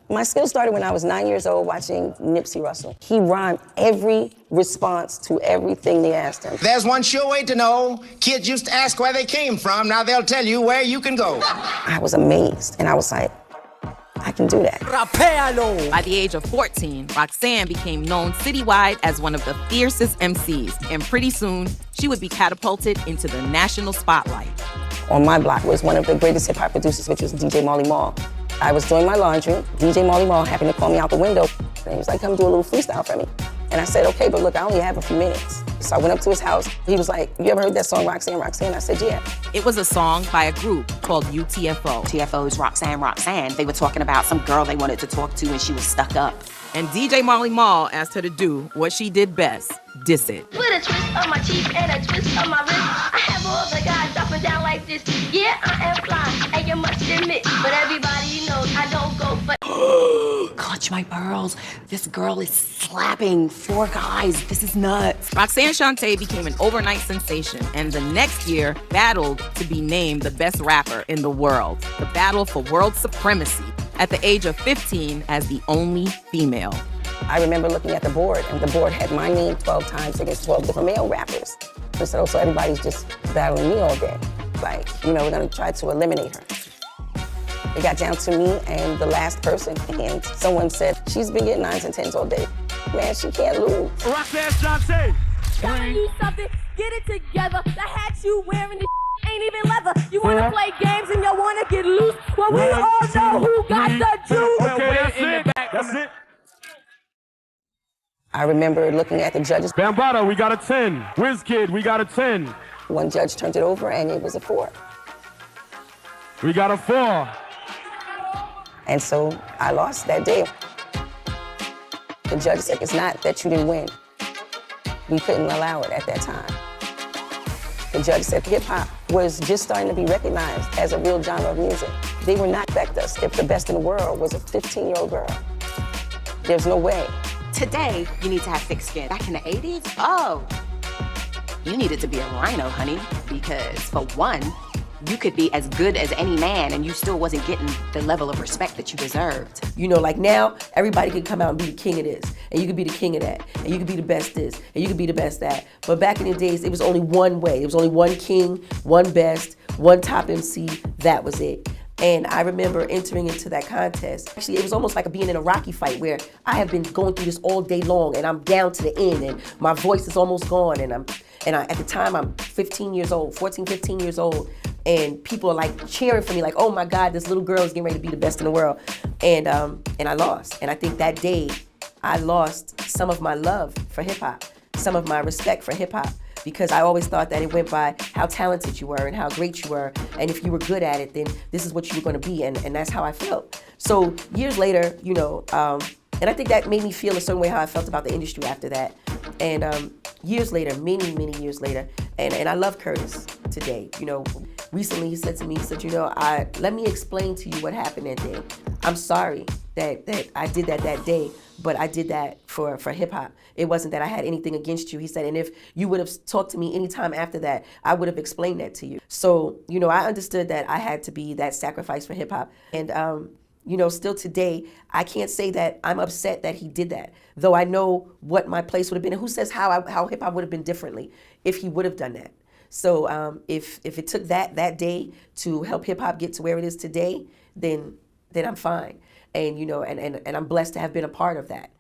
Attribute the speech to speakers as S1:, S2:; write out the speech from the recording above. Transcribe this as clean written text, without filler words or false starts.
S1: My skill started when I was 9 years old watching Nipsey Russell. He rhymed every response to everything they asked him.
S2: There's one sure way to know. Kids used to ask where they came from. Now they'll tell you where you can go.
S1: I was amazed, and I was like, I can do that.
S3: Rapealo. By the age of 14, Roxanne became known citywide as one of the fiercest MCs, and pretty soon, she would be catapulted into the national spotlight.
S1: On my block was one of the greatest hip-hop producers, which was DJ Marley Marl. I was doing my laundry. DJ Marley Marl happened to call me out the window, and he was like, come do a little freestyle for me. And I said, okay, but look, I only have a few minutes. So I went up to his house. He was like, you ever heard that song, Roxanne, Roxanne? I said, yeah.
S3: It was a song by a group called UTFO.
S4: UTFO's Roxanne, Roxanne. They were talking about some girl they wanted to talk to and she was stuck up.
S3: And DJ Marley Marl asked her to do what she did best, diss it.
S5: With a twist on my cheek and a twist on my wrist, I have all the guys up and down like this. Yeah, I am fly, and you must admit, but everybody knows I don't go for...
S4: Clutch my pearls. This girl is slapping 4 guys. This is nuts.
S3: Roxanne Shante became an overnight sensation, and the next year battled to be named the best rapper in the world. The battle for world supremacy at the age of 15 as the only female.
S1: I remember looking at the board, and the board had my name 12 times against 12 different male rappers. I said, oh, so everybody's just battling me all day. Like, you know, we're gonna try to eliminate her. It got down to me and the last person, and someone said, she's been getting 9s and 10s all day. Man, she can't lose.
S6: Roxanne Shante.
S5: Telling you something, get it together. The hat you wearing this ain't even leather. You wanna play games and you wanna get loose? Well, we all know who got the juice.
S6: Okay, that's it. That's it.
S1: I remember looking at the judges.
S6: Bambata, we got a 10. WizKid, we got a 10.
S1: One judge turned it over and it was a 4.
S6: We got a 4.
S1: And so I lost that day. The judge said, it's not that you didn't win. We couldn't allow it at that time. The judge said hip hop was just starting to be recognized as a real genre of music. They would not expect us if the best in the world was a 15-year-old girl. There's no way.
S4: Today, you need to have thick skin. Back in the 80s, oh, you needed to be a rhino, honey, because for one, you could be as good as any man and you still wasn't getting the level of respect that you deserved.
S7: You know, like now, everybody can come out and be the king of this, and you could be the king of that, and you could be the best this, and you could be the best that. But back in the days, it was only one way. It was only one king, one best, one top MC, that was it. And I remember entering into that contest. Actually, it was almost like being in a Rocky fight where I have been going through this all day long and I'm down to the end and my voice is almost gone and at the time I'm 15 years old, 14, 15 years old, and people are like cheering for me like, oh my God, this little girl is getting ready to be the best in the world. And I lost. And I think that day I lost some of my love for hip hop, some of my respect for hip hop. Because I always thought that it went by how talented you were and how great you were. And if you were good at it, then this is what you were gonna be. And that's how I felt. So years later, you know, and I think that made me feel a certain way how I felt about the industry after that. And years later, many, many years later, and I love Curtis today. You know, recently he said to me, he said, you know, let me explain to you what happened that day. I'm sorry that I did that day, but I did that for hip hop. It wasn't that I had anything against you. He said, and if you would have talked to me anytime after that, I would have explained that to you. So, you know, I understood that I had to be that sacrifice for hip hop. And, you know, still today, I can't say that I'm upset that he did that, though I know what my place would have been. And who says how hip hop would have been differently if he would have done that? So if it took that day to help hip hop get to where it is today, then I'm fine. And, you know, and I'm blessed to have been a part of that.